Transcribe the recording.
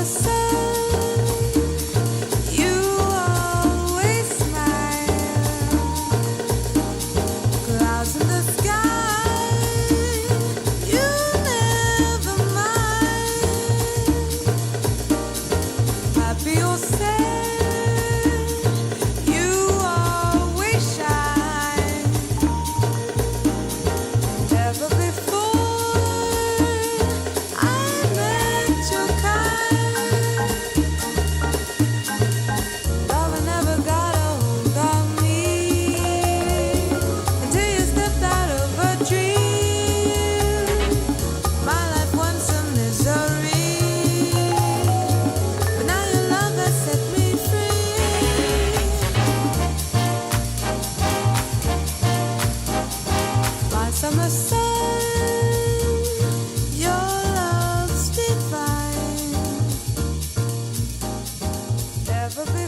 summer sun, you always smile. Clouds in the sky, you never mind. Happy or sad, you always shine. Never before I met your kind. Love never got a hold on me until you stepped out of a dream. My life once a misery, but now your love has set me free. My summer sun, your love's divine. Never been